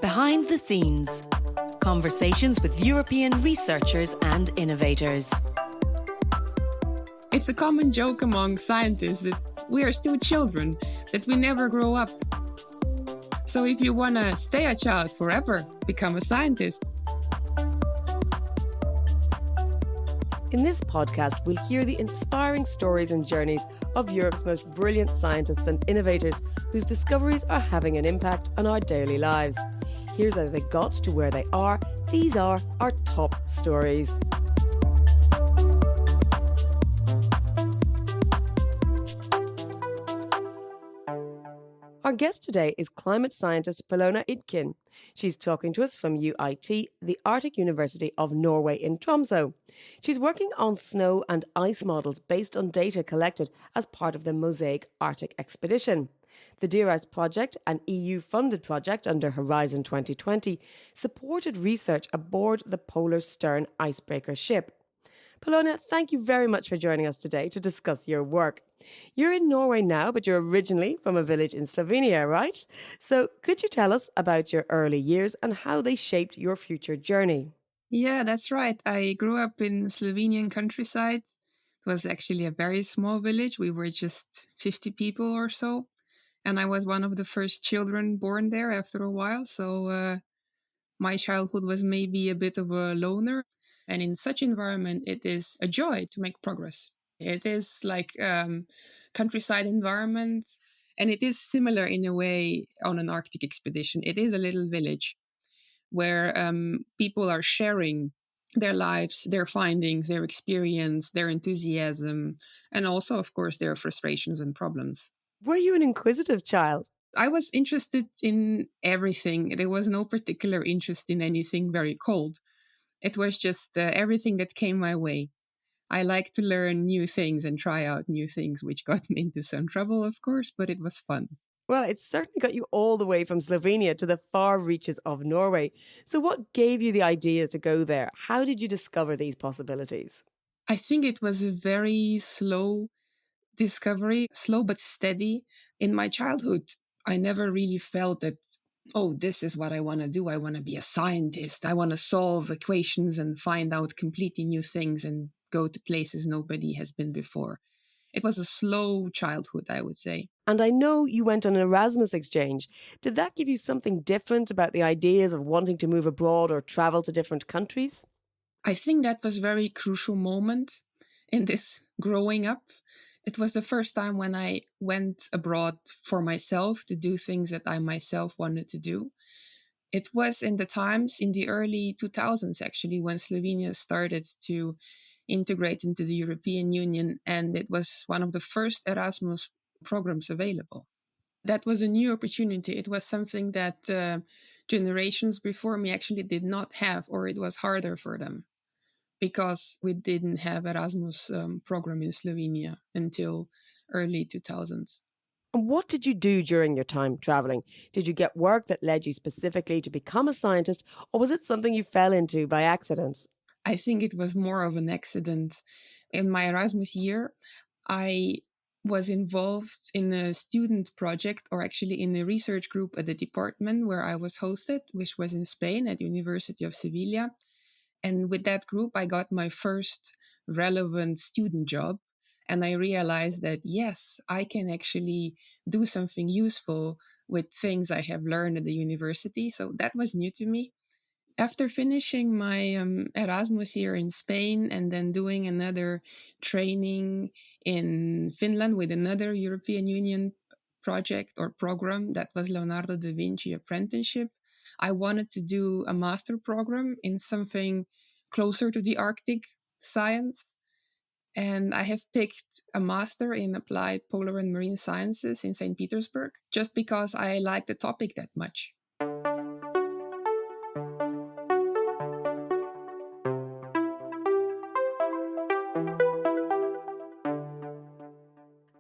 Behind the scenes. Conversations with European researchers and innovators. It's a common joke among scientists that we are still children, that we never grow up. So if you want to stay a child forever, become a scientist. In this podcast, we'll hear the inspiring stories and journeys of Europe's most brilliant scientists and innovators whose discoveries are having an impact on our daily lives. Here's how they got to where they are. These are our top stories. Our guest today is climate scientist Polona Itkin. She's talking to us from UiT, the Arctic University of Norway in Tromsø. She's working on snow and ice models based on data collected as part of the MOSAiC Arctic expedition. The DEARice project, an EU-funded project under Horizon 2020, supported research aboard the Polarstern icebreaker ship. Polona, thank you very much for joining us today to discuss your work. You're in Norway now, but you're originally from a village in Slovenia, right? So could you tell us about your early years and how they shaped your future journey? Yeah, that's right. I grew up in Slovenian countryside. It was actually a very small village. We were just 50 people or so. And I was one of the first children born there after a while. So my childhood was maybe a bit of a loner. And in such environment, it is a joy to make progress. It is like countryside environment, and it is similar in a way on an Arctic expedition. It is a little village where people are sharing their lives, their findings, their experience, their enthusiasm, and also, of course, their frustrations and problems. Were you an inquisitive child? I was interested in everything. There was no particular interest in anything very cold. It was just everything that came my way. I like to learn new things and try out new things, which got me into some trouble, of course, but it was fun. Well, it certainly got you all the way from Slovenia to the far reaches of Norway. So what gave you the idea to go there? How did you discover these possibilities? I think it was a very slow discovery, slow but steady. In my childhood, I never really felt that, oh, this is what I want to do. I want to be a scientist. I want to solve equations and find out completely new things and go to places nobody has been before. It was a slow childhood, I would say. And I know you went on an Erasmus exchange. Did that give you something different about the ideas of wanting to move abroad or travel to different countries? I think that was a very crucial moment in this growing up. It was the first time when I went abroad for myself to do things that I myself wanted to do. It was in the early 2000s, actually, when Slovenia started to integrate into the European Union, and it was one of the first Erasmus programs available. That was a new opportunity. It was something that generations before me actually did not have, or it was harder for them, because we didn't have Erasmus program in Slovenia until early 2000s. And what did you do during your time travelling? Did you get work that led you specifically to become a scientist, or was it something you fell into by accident? I think it was more of an accident. In my Erasmus year, I was involved in a student project, or actually in a research group at the department where I was hosted, which was in Spain at the University of Sevilla. And with that group, I got my first relevant student job. And I realized that, yes, I can actually do something useful with things I have learned at the university. So that was new to me. After finishing my Erasmus year in Spain and then doing another training in Finland with another European Union project or program, that was Leonardo da Vinci Apprenticeship, I wanted to do a master program in something closer to the Arctic science. And I have picked a master in applied polar and marine sciences in St. Petersburg, just because I like the topic that much.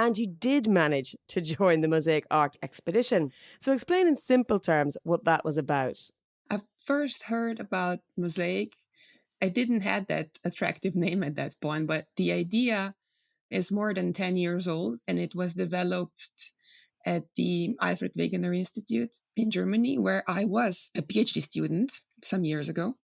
And you did manage to join the MOSAiC Arctic expedition. So explain in simple terms what that was about. I first heard about MOSAiC. I didn't have that attractive name at that point, but the idea is more than 10 years old, and it was developed at the Alfred Wegener Institute in Germany, where I was a PhD student some years ago.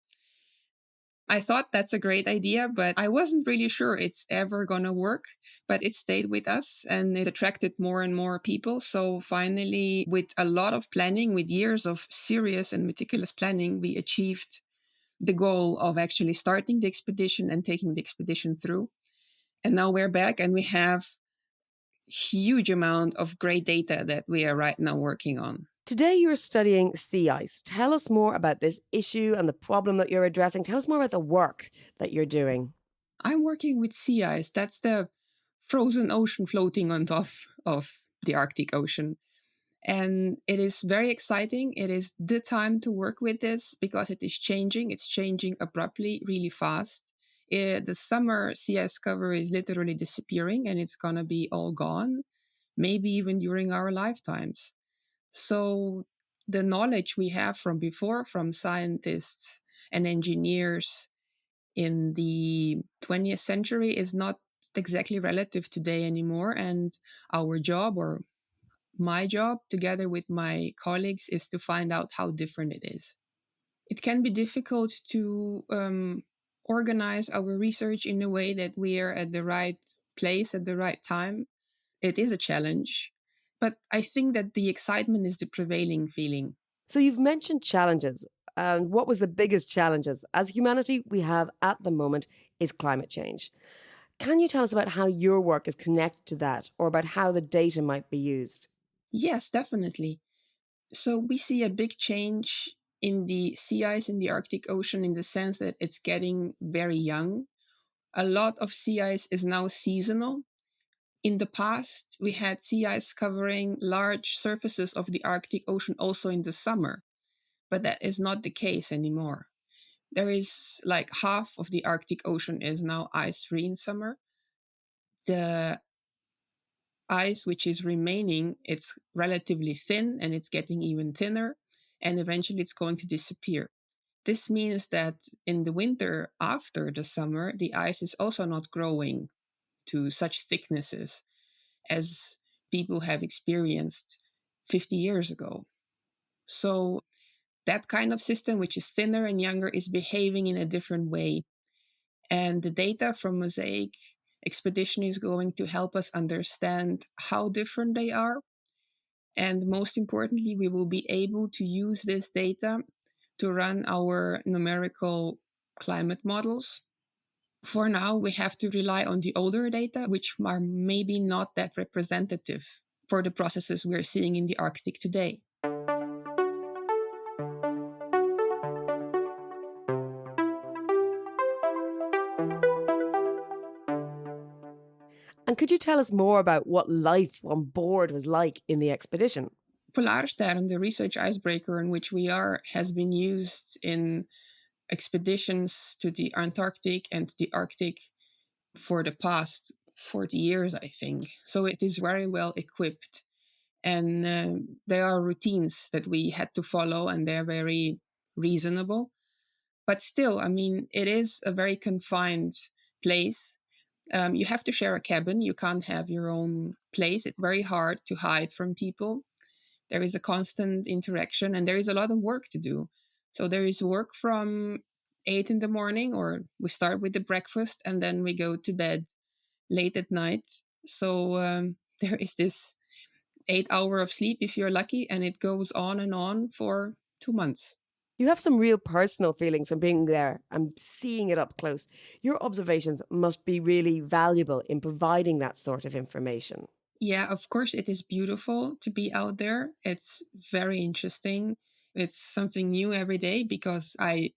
I thought that's a great idea, but I wasn't really sure it's ever going to work. But it stayed with us and it attracted more and more people. So finally, with a lot of planning, with years of serious and meticulous planning, we achieved the goal of actually starting the expedition and taking the expedition through. And now we're back and we have huge amount of great data that we are right now working on. Today you're studying sea ice. Tell us more about this issue and the problem that you're addressing. Tell us more about the work that you're doing. I'm working with sea ice. That's the frozen ocean floating on top of the Arctic Ocean. And it is very exciting. It is the time to work with this because it is changing. It's changing abruptly, really fast. The summer sea ice cover is literally disappearing and it's going to be all gone, maybe even during our lifetimes. So the knowledge we have from before, from scientists and engineers in the 20th century, is not exactly relative today anymore. And our job, or my job, together with my colleagues, is to find out how different it is. It can be difficult to organize our research in a way that we are at the right place at the right time. It is a challenge, but I think that the excitement is the prevailing feeling. So you've mentioned challenges. And what was the biggest challenges as humanity we have at the moment is climate change. Can you tell us about how your work is connected to that or about how the data might be used? Yes, definitely. So we see a big change in the sea ice in the Arctic Ocean in the sense that it's getting very young. A lot of sea ice is now seasonal. In the past, we had sea ice covering large surfaces of the Arctic Ocean also in the summer, but that is not the case anymore. There is like half of the Arctic Ocean is now ice-free in summer. The ice which is remaining, it's relatively thin and it's getting even thinner, and eventually it's going to disappear. This means that in the winter after the summer, the ice is also not growing to such thicknesses as people have experienced 50 years ago. So that kind of system, which is thinner and younger, is behaving in a different way. And the data from MOSAiC expedition is going to help us understand how different they are. And most importantly, we will be able to use this data to run our numerical climate models. For now, we have to rely on the older data, which are maybe not that representative for the processes we're seeing in the Arctic today. And could you tell us more about what life on board was like in the expedition? Polarstern, the research icebreaker in which we are, has been used in expeditions to the Antarctic and the Arctic for the past 40 years, I think. So it is very well equipped. And there are routines that we had to follow, and they're very reasonable. But still, I mean, it is a very confined place. You have to share a cabin. You can't have your own place. It's very hard to hide from people. There is a constant interaction and there is a lot of work to do. So there is work from 8 in the morning, or we start with the breakfast and then we go to bed late at night. So there is this 8 hour of sleep if you're lucky, and it goes on and on for 2 months. You have some real personal feelings from being there and seeing it up close. Your observations must be really valuable in providing that sort of information. Yeah, of course, it is beautiful to be out there. It's very interesting. It's something new every day because I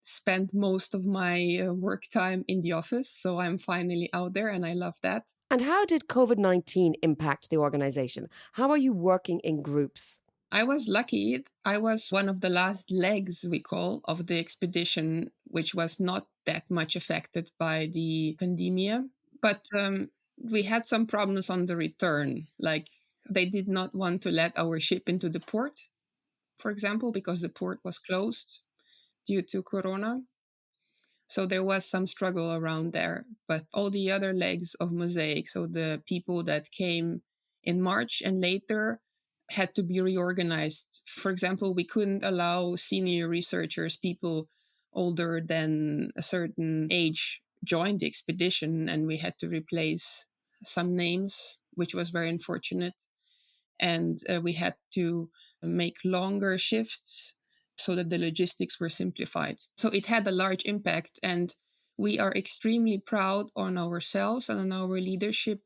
spend most of my work time in the office. So I'm finally out there and I love that. And how did COVID-19 impact the organization? How are you working in groups? I was lucky. I was one of the last legs, we call, of the expedition, which was not that much affected by the pandemia. But we had some problems on the return. Like they did not want to let our ship into the port, for example, because the port was closed due to Corona. So there was some struggle around there. But all the other legs of MOSAiC, so the people that came in March and later had to be reorganized. For example, we couldn't allow senior researchers, people older than a certain age, join the expedition, and we had to replace some names, which was very unfortunate. And we had to make longer shifts so that the logistics were simplified. So it had a large impact, and we are extremely proud on ourselves and on our leadership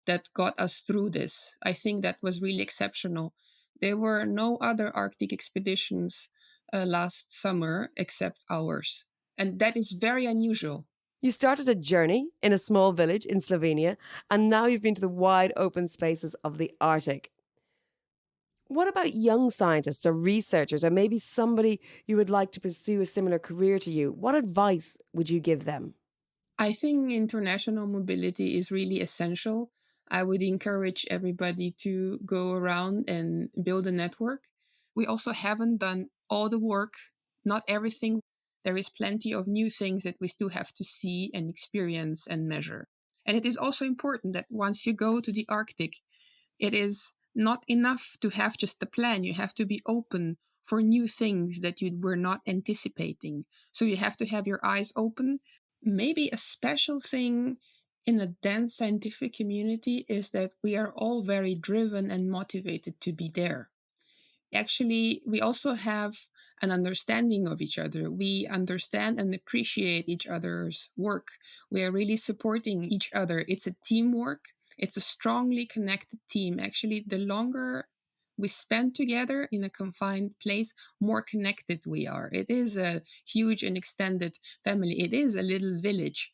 that got us through this. I think that was really exceptional. There were no other Arctic expeditions last summer except ours. And that is very unusual. You started a journey in a small village in Slovenia, and now you've been to the wide open spaces of the Arctic. What about young scientists or researchers, or maybe somebody you would like to pursue a similar career to you? What advice would you give them? I think international mobility is really essential. I would encourage everybody to go around and build a network. We also haven't done all the work, not everything. There is plenty of new things that we still have to see and experience and measure. And it is also important that once you go to the Arctic, it is not enough to have just a plan. You have to be open for new things that you were not anticipating. So you have to have your eyes open. Maybe a special thing in a dense scientific community is that we are all very driven and motivated to be there. Actually, we also have an understanding of each other. We understand and appreciate each other's work. We are really supporting each other. It's a teamwork. It's a strongly connected team. Actually, the longer we spend together in a confined place, more connected we are. It is a huge and extended family. It is a little village.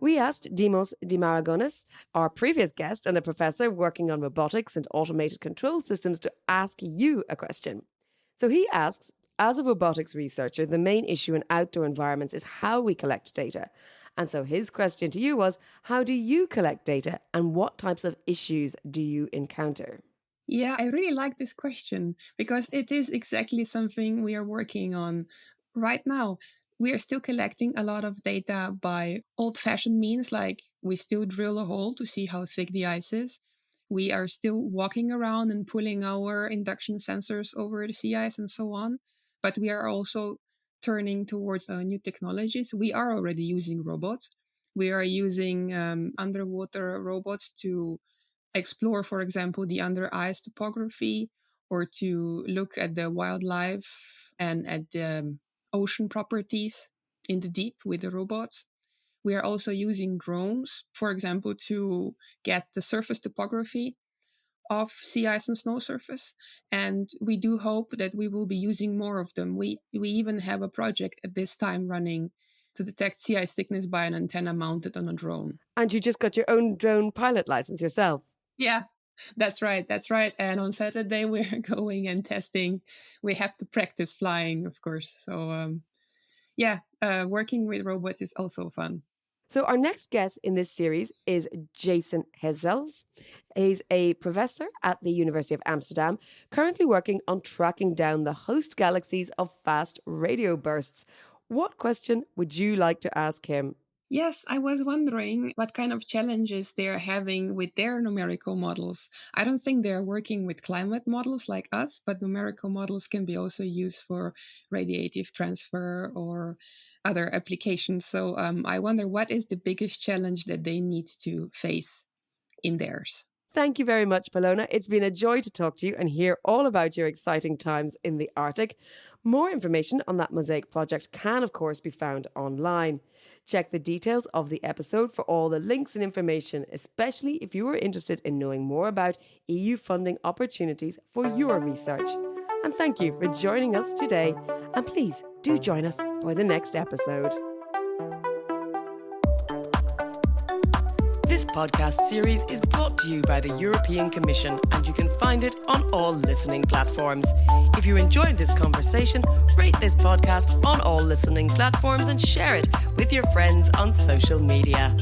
We asked Dimos Dimaragonis, our previous guest and a professor working on robotics and automated control systems, to ask you a question. So he asks, as a robotics researcher, the main issue in outdoor environments is how we collect data. And so his question to you was, how do you collect data and what types of issues do you encounter? Yeah, I really like this question because it is exactly something we are working on right now. We are still collecting a lot of data by old-fashioned means, like we still drill a hole to see how thick the ice is. We are still walking around and pulling our induction sensors over the sea ice and so on. But we are also turning towards new technologies. We are already using robots. We are using underwater robots to explore, for example, the under ice topography, or to look at the wildlife and at the ocean properties in the deep with the robots. We are also using drones, for example, to get the surface topography of sea ice and snow surface. And we do hope that we will be using more of them. We even have a project at this time running to detect sea ice thickness by an antenna mounted on a drone. And you just got your own drone pilot license yourself. Yeah, that's right. And on Saturday, we're going and testing. We have to practice flying, of course. So, working with robots is also fun. So our next guest in this series is Jason Hezels. He's a professor at the University of Amsterdam, currently working on tracking down the host galaxies of fast radio bursts. What question would you like to ask him? Yes, I was wondering what kind of challenges they're having with their numerical models. I don't think they're working with climate models like us, but numerical models can be also used for radiative transfer or other applications. So I wonder, what is the biggest challenge that they need to face in theirs? Thank you very much, Polona. It's been a joy to talk to you and hear all about your exciting times in the Arctic. More information on that MOSAiC project can, of course, be found online. Check the details of the episode for all the links and information, especially if you are interested in knowing more about EU funding opportunities for your research. And thank you for joining us today. And please do join us for the next episode. This podcast series is brought to you by the European Commission, and you can find it on all listening platforms. If you enjoyed this conversation, rate this podcast on all listening platforms and share it with your friends on social media.